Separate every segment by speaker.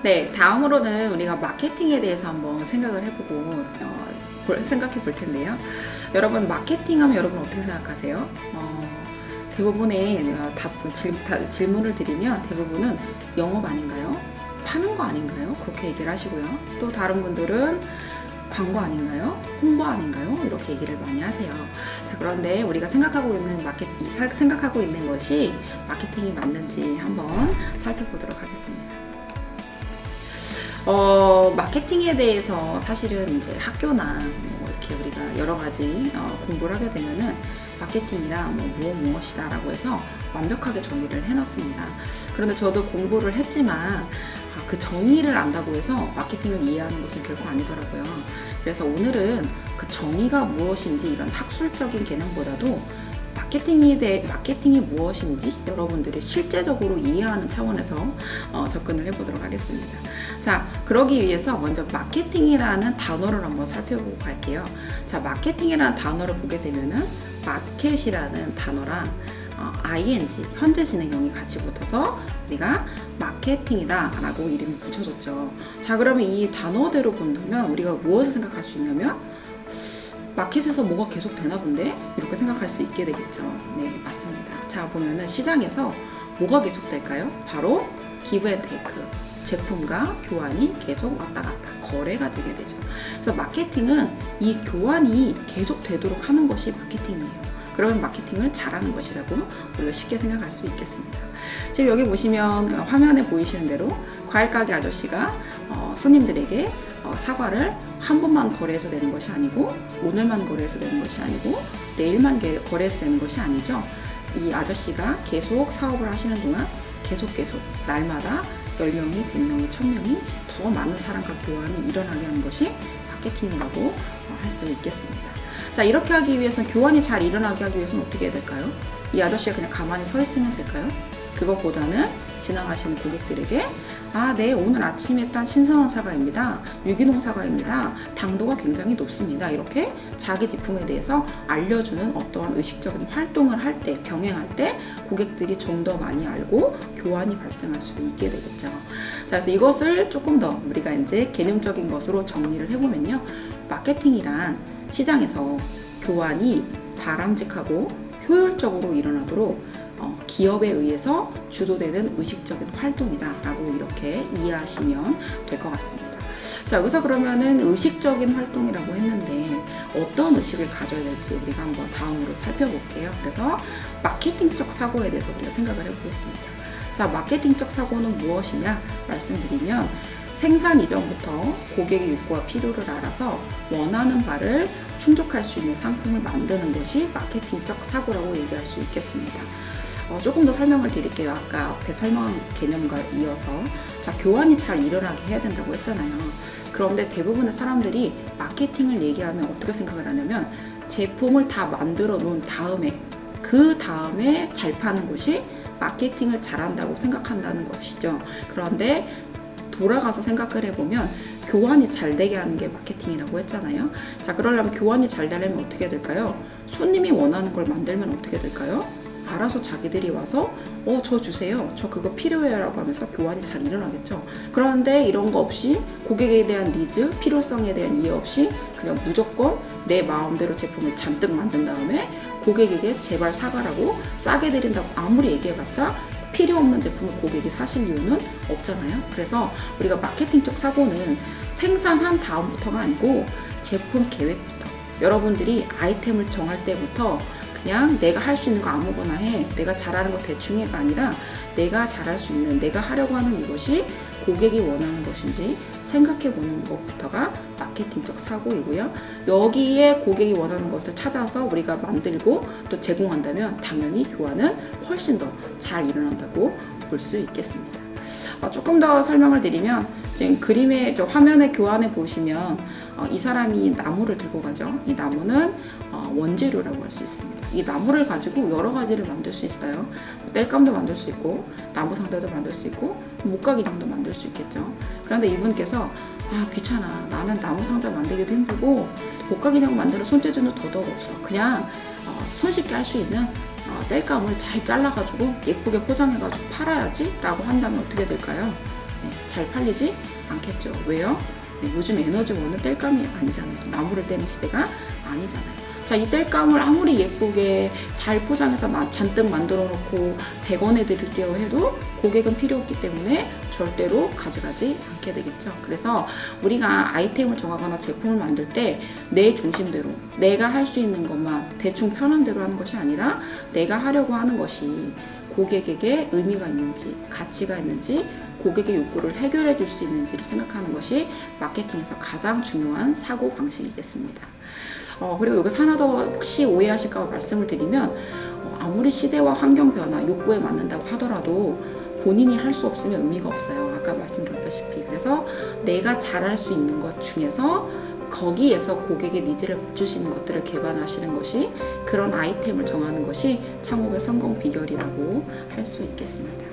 Speaker 1: 네, 다음으로는 우리가 마케팅에 대해서 한번 생각을 해보고 생각해 볼 텐데요. 여러분, 마케팅하면 여러분 어떻게 생각하세요? 대부분의 질문을 드리면 대부분은 영업 아닌가요? 파는 거 아닌가요? 그렇게 얘기를 하시고요. 또 다른 분들은 광고 아닌가요? 홍보 아닌가요? 이렇게 얘기를 많이 하세요. 자, 그런데 우리가 생각하고 있는 것이 마케팅이 맞는지 한번 살펴보도록 하겠습니다. 마케팅에 대해서 사실은 이제 학교나 뭐 이렇게 우리가 여러 가지 공부를 하게 되면은 마케팅이란 무엇이다라고 해서 완벽하게 정의를 해놨습니다. 그런데 저도 공부를 했지만 그 정의를 안다고 해서 마케팅을 이해하는 것은 결코 아니더라고요. 그래서 오늘은 그 정의가 무엇인지 이런 학술적인 개념보다도 마케팅이 무엇인지 여러분들이 실제적으로 이해하는 차원에서 접근을 해보도록 하겠습니다. 자, 그러기 위해서 먼저 마케팅이라는 단어를 한번 살펴보고 갈게요. 자, 마케팅이라는 단어를 보게 되면은 마켓이라는 단어랑 ing, 현재 진행형이 같이 붙어서 우리가 마케팅이다 라고 이름이 붙여졌죠. 자, 그러면 이 단어대로 본다면 우리가 무엇을 생각할 수 있냐면 마켓에서 뭐가 계속 되나 본데? 이렇게 생각할 수 있게 되겠죠. 네, 맞습니다. 자, 보면은 시장에서 뭐가 계속 될까요? 바로 기브 앤 테이크. 제품과 교환이 계속 왔다 갔다 거래가 되게 되죠. 그래서 마케팅은 이 교환이 계속 되도록 하는 것이 마케팅이에요. 그러면 마케팅을 잘하는 것이라고 우리가 쉽게 생각할 수 있겠습니다. 지금 여기 보시면 화면에 보이시는 대로 과일 가게 아저씨가 손님들에게 사과를 한 번만 거래해서 되는 것이 아니고 오늘만 거래해서 되는 것이 아니고 내일만 거래해서 되는 것이 아니죠. 이 아저씨가 계속 사업을 하시는 동안 계속 날마다 10명이, 100명이, 1000명이 더 많은 사람과 교환이 일어나게 하는 것이 마케팅이라고 할 수 있겠습니다. 자, 이렇게 하기 위해서는 교환이 잘 일어나게 하기 위해서는 어떻게 해야 될까요? 이 아저씨가 그냥 가만히 서 있으면 될까요? 그것보다는 지나가시는 고객들에게 네, 오늘 아침에 딴 신선한 사과입니다. 유기농 사과입니다. 당도가 굉장히 높습니다. 이렇게 자기 제품에 대해서 알려주는 어떠한 의식적인 활동을 할 때, 병행할 때 고객들이 좀 더 많이 알고 교환이 발생할 수 있게 되겠죠. 자, 그래서 이것을 조금 더 우리가 이제 개념적인 것으로 정리를 해보면요. 마케팅이란 시장에서 교환이 바람직하고 효율적으로 일어나도록 기업에 의해서 주도되는 의식적인 활동이다 라고 이렇게 이해하시면 될 것 같습니다. 자, 여기서 그러면은 의식적인 활동이라고 했는데 어떤 의식을 가져야 될지 우리가 한번 다음으로 살펴볼게요. 그래서 마케팅적 사고에 대해서 우리가 생각을 해보겠습니다. 자, 마케팅적 사고는 무엇이냐 말씀드리면 생산 이전부터 고객의 욕구와 필요를 알아서 원하는 바를 충족할 수 있는 상품을 만드는 것이 마케팅적 사고라고 얘기할 수 있겠습니다. 조금 더 설명을 드릴게요. 아까 앞에 설명한 개념과 이어서 자, 교환이 잘 일어나게 해야 된다고 했잖아요. 그런데 대부분의 사람들이 마케팅을 얘기하면 어떻게 생각을 하냐면 제품을 다 만들어 놓은 다음에 그 다음에 잘 파는 것이 마케팅을 잘한다고 생각한다는 것이죠. 그런데 돌아가서 생각을 해보면 교환이 잘 되게 하는 게 마케팅이라고 했잖아요. 자, 그러려면 교환이 잘 되려면 어떻게 될까요? 손님이 원하는 걸 만들면 어떻게 될까요? 알아서 자기들이 와서 저 주세요. 저 그거 필요해요 라고 하면서 교환이 잘 일어나겠죠. 그런데 이런 거 없이 고객에 대한 니즈, 필요성에 대한 이해 없이 그냥 무조건 내 마음대로 제품을 잔뜩 만든 다음에 고객에게 제발 사가라고 싸게 드린다고 아무리 얘기해봤자 필요 없는 제품을 고객이 사실 이유는 없잖아요. 그래서 우리가 마케팅적 사고는 생산한 다음부터가 아니고 제품 계획부터 여러분들이 아이템을 정할 때부터 그냥 내가 할 수 있는 거 아무거나 해, 내가 잘하는 거 대충 해가 아니라 내가 잘할 수 있는, 내가 하려고 하는 이것이 고객이 원하는 것인지 생각해 보는 것부터가 마케팅적 사고이고요. 여기에 고객이 원하는 것을 찾아서 우리가 만들고 또 제공한다면 당연히 교환은 훨씬 더 잘 일어난다고 볼 수 있겠습니다. 조금 더 설명을 드리면 지금 그림의 화면의 교환에 보시면 이 사람이 나무를 들고 가죠. 이 나무는 원재료라고 할 수 있습니다. 이 나무를 가지고 여러 가지를 만들 수 있어요. 땔감도 만들 수 있고 나무 상자도 만들 수 있고 목각 인형도 만들 수 있겠죠. 그런데 이분께서 귀찮아. 나는 나무 상자 만들기도 힘들고 목각 인형 만드는 손재주는 더더욱 없어. 그냥 손쉽게 할 수 있는 땔감을 잘 잘라가지고 예쁘게 포장해가지고 팔아야지 라고 한다면 어떻게 될까요? 네, 잘 팔리지 않겠죠. 왜요? 네, 요즘 에너지원은 땔감이 아니잖아요. 나무를 떼는 시대가 아니잖아요. 자, 이 땔감을 아무리 예쁘게 잘 포장해서 잔뜩 만들어 놓고 100원에 드릴게요 해도 고객은 필요 없기 때문에 절대로 가져가지 않게 되겠죠. 그래서 우리가 아이템을 정하거나 제품을 만들 때 내 중심대로 내가 할 수 있는 것만 대충 편한 대로 하는 것이 아니라 내가 하려고 하는 것이 고객에게 의미가 있는지, 가치가 있는지, 고객의 욕구를 해결해 줄 수 있는지를 생각하는 것이 마케팅에서 가장 중요한 사고 방식이겠습니다. 그리고 여기서 하나 더 혹시 오해하실까 봐 말씀을 드리면, 아무리 시대와 환경 변화, 욕구에 맞는다고 하더라도 본인이 할 수 없으면 의미가 없어요. 아까 말씀드렸다시피. 그래서 내가 잘할 수 있는 것 중에서 거기에서 고객의 니즈를 맞추시는 것들을 개발하시는 것이, 그런 아이템을 정하는 것이 창업의 성공 비결이라고 할 수 있겠습니다.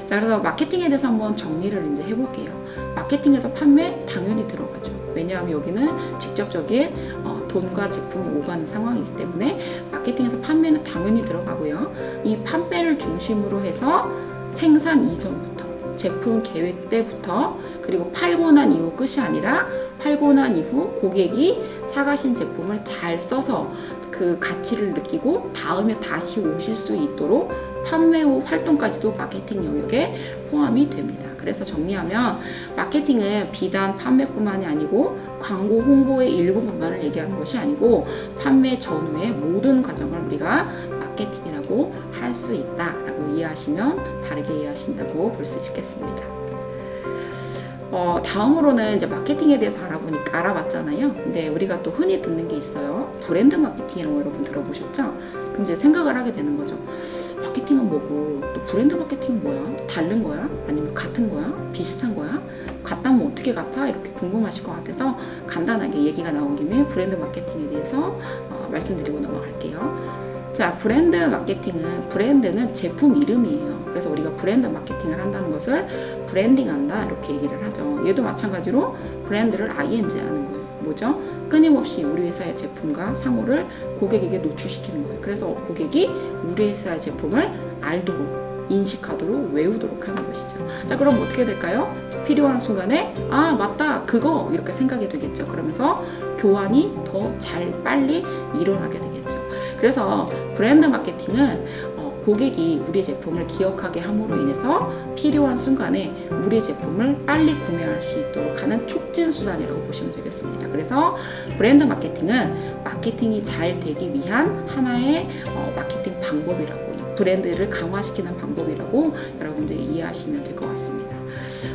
Speaker 1: 자, 그래서 마케팅에 대해서 한번 정리를 이제 해볼게요. 마케팅에서 판매 당연히 들어가죠. 왜냐하면 여기는 직접적인 돈과 제품이 오가는 상황이기 때문에 마케팅에서 판매는 당연히 들어가고요. 이 판매를 중심으로 해서 생산 이전부터, 제품 계획 때부터, 그리고 팔고 난 이후 끝이 아니라 팔고 난 이후 고객이 사가신 제품을 잘 써서 그 가치를 느끼고 다음에 다시 오실 수 있도록 판매 후 활동까지도 마케팅 영역에 포함이 됩니다. 그래서 정리하면 마케팅은 비단 판매뿐만이 아니고 광고 홍보의 일부 부분을 얘기하는 것이 아니고 판매 전후의 모든 과정을 우리가 마케팅이라고 할 수 있다라고 이해하시면 바르게 이해하신다고 볼 수 있겠습니다. 다음으로는 이제 마케팅에 대해서 알아봤잖아요. 근데 우리가 또 흔히 듣는 게 있어요. 브랜드 마케팅이라고 여러분 들어보셨죠? 그럼 이제 생각을 하게 되는 거죠. 마케팅은 뭐고, 또 브랜드 마케팅은 뭐야? 다른 거야? 아니면 같은 거야? 비슷한 거야? 같다면 어떻게 같아? 이렇게 궁금하실 것 같아서 간단하게 얘기가 나온 김에 브랜드 마케팅에 대해서 말씀드리고 넘어갈게요. 자, 브랜드 마케팅은, 브랜드는 제품 이름이에요. 그래서 우리가 브랜드 마케팅을 한다는 것을 브랜딩한다 이렇게 얘기를 하죠. 얘도 마찬가지로 브랜드를 ing 하는 거예요. 뭐죠? 끊임없이 우리 회사의 제품과 상호를 고객에게 노출시키는 거예요. 그래서 고객이 우리 회사의 제품을 알도록, 인식하도록, 외우도록 하는 것이죠. 자, 그럼 어떻게 될까요? 필요한 순간에 아, 맞다, 그거, 이렇게 생각이 되겠죠. 그러면서 교환이 더 잘, 빨리 일어나게 되겠죠. 그래서 브랜드 마케팅은 고객이 우리 제품을 기억하게 함으로 인해서 필요한 순간에 우리 제품을 빨리 구매할 수 있도록 하는 촉진 수단이라고 보시면 되겠습니다. 그래서 브랜드 마케팅은 마케팅이 잘 되기 위한 하나의 마케팅 방법이라고, 브랜드를 강화시키는 방법이라고 여러분들이 이해하시면 될 것 같습니다.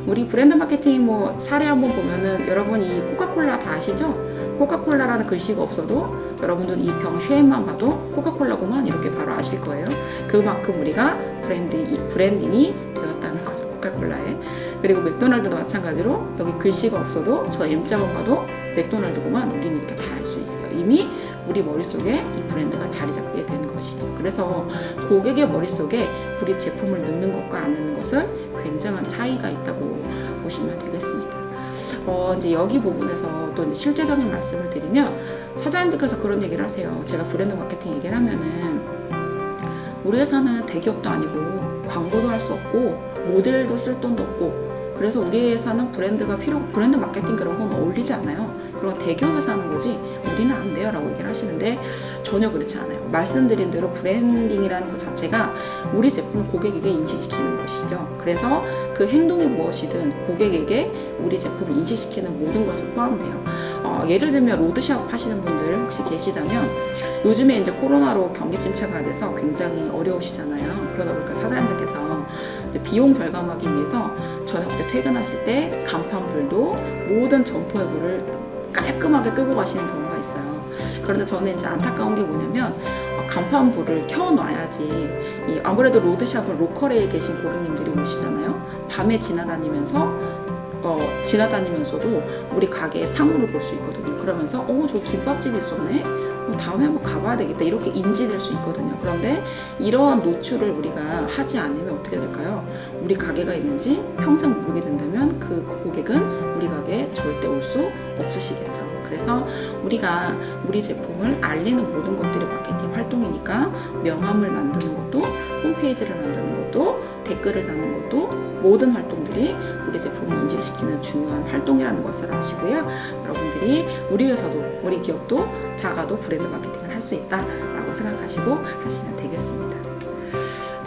Speaker 1: 우리 브랜드 마케팅 사례 한번 보면은, 여러분 이 코카콜라 다 아시죠? 코카콜라라는 글씨가 없어도 여러분들 이 병 쉐입만 봐도 코카콜라구만 이렇게 바로 아실 거예요. 그만큼 우리가 브랜딩이 되었다는 거죠, 코카콜라에. 그리고 맥도날드도 마찬가지로 여기 글씨가 없어도 저 M자만 봐도 맥도날드구만, 우리는 이렇게 다 알 수 있어요. 이미 우리 머릿속에 이 브랜드가 자리 잡게 된 것이죠. 그래서 고객의 머릿속에 우리 제품을 넣는 것과 안 넣는 것은 굉장한 차이가 있다고 보시면 되겠습니다. 이제 여기 부분에서 또 이제 실제적인 말씀을 드리면, 사장님들께서 그런 얘기를 하세요. 제가 브랜드 마케팅 얘기를 하면은, 우리 회사는 대기업도 아니고 광고도 할 수 없고 모델도 쓸 돈도 없고, 그래서 우리 회사는 브랜드 마케팅 그런 건 어울리지 않아요. 그런 대기업에서 하는 거지 우리는 안 돼요 라고 얘기를 하시는데, 전혀 그렇지 않아요. 말씀드린 대로 브랜딩이라는 것 자체가 우리 제품을 고객에게 인식시키는 것이죠. 그래서 그 행동이 무엇이든 고객에게 우리 제품을 인식시키는 모든 것을 포함돼요. 예를 들면 로드샵 하시는 분들 혹시 계시다면, 요즘에 이제 코로나로 경기 침체가 돼서 굉장히 어려우시잖아요. 그러다 보니까 사장님들께서 비용 절감하기 위해서 저녁 때 퇴근하실 때 간판불도 모든 점포에불을 깔끔하게 끄고 가시는 경우가 있어요. 그런데 저는 이제 안타까운 게 뭐냐면, 간판불을 켜놔야지, 아무래도 로드샵은 로컬에 계신 고객님들이 오시잖아요. 밤에 지나다니면서도 우리 가게의 상호를 볼 수 있거든요. 그러면서 저 김밥집이 있었네, 다음에 한번 가봐야 되겠다, 이렇게 인지될 수 있거든요. 그런데 이러한 노출을 우리가 하지 않으면 어떻게 될까요? 우리 가게가 있는지 평생 모르게 된다면 그 고객은 우리 가게에 절대 올 수 없으시겠죠. 그래서 우리가 우리 제품을 알리는 모든 것들이 마케팅 활동이니까, 명함을 만드는 것도, 홈페이지를 만드는 것도, 댓글을 다는 것도 모든 활동들이 우리 제품을 인지시키는 중요한 활동이라는 것을 아시고요. 여러분들이 우리 회사도 우리 기업도 작아도 브랜드 마케팅을 할 수 있다라고 생각하시고 하시면 되겠습니다.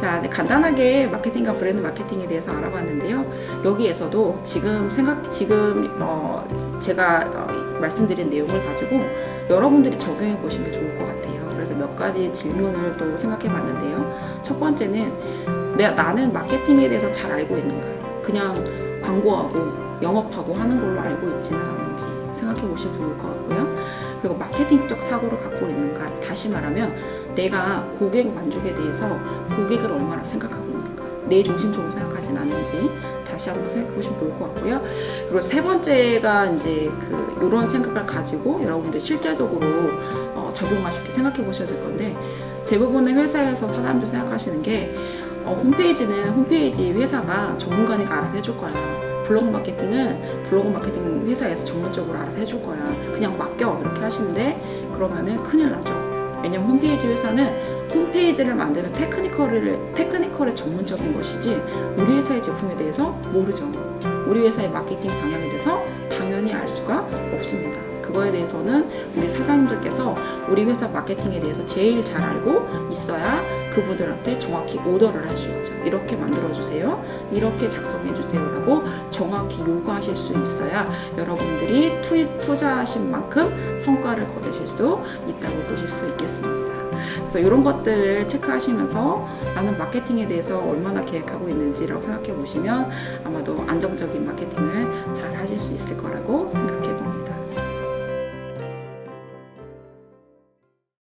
Speaker 1: 자, 간단하게 마케팅과 브랜드 마케팅에 대해서 알아봤는데요. 여기에서도 제가 말씀드린 내용을 가지고 여러분들이 적용해 보시는 게 좋을 것 같아요. 그래서 몇 가지 질문을 또 생각해 봤는데요. 첫 번째는 나는 마케팅에 대해서 잘 알고 있는가? 그냥 광고하고 영업하고 하는 걸로 알고 있지는 않은지 생각해 보시면 좋을 것 같고요. 그리고 마케팅적 사고를 갖고 있는가? 다시 말하면 내가 고객 만족에 대해서 고객을 얼마나 생각하고 있는가? 내 중심적으로 생각하진 않는지 다시 한번 생각해 보시면 좋을 것 같고요. 그리고 세 번째가 이제 이런 생각을 가지고 여러분들 실제적으로 적용하실 때 생각해 보셔야 될 건데, 대부분의 회사에서 사람들이 생각하시는 게 홈페이지는 홈페이지 회사가 전문가니까 알아서 해줄 거야. 블로그 마케팅은 블로그 마케팅 회사에서 전문적으로 알아서 해줄 거야. 그냥 맡겨. 이렇게 하시는데 그러면은 큰일 나죠. 왜냐면 홈페이지 회사는 홈페이지를 만드는 테크니컬의 전문적인 것이지 우리 회사의 제품에 대해서 모르죠. 우리 회사의 마케팅 방향에 대해서 당연히 알 수가 없습니다. 그거에 대해서는 우리 사장님들께서 우리 회사 마케팅에 대해서 제일 잘 알고 있어야 그분들한테 정확히 오더를 할 수 있죠. 이렇게 만들어주세요. 이렇게 작성해주세요. 라고 정확히 요구하실 수 있어야 여러분들이 투자하신 만큼 성과를 거두실 수 있다고 보실 수 있겠습니다. 그래서 이런 것들을 체크하시면서 나는 마케팅에 대해서 얼마나 계획하고 있는지라고 생각해 보시면 아마도 안정적인 마케팅을 잘 하실 수 있을 거라고 생각합니다.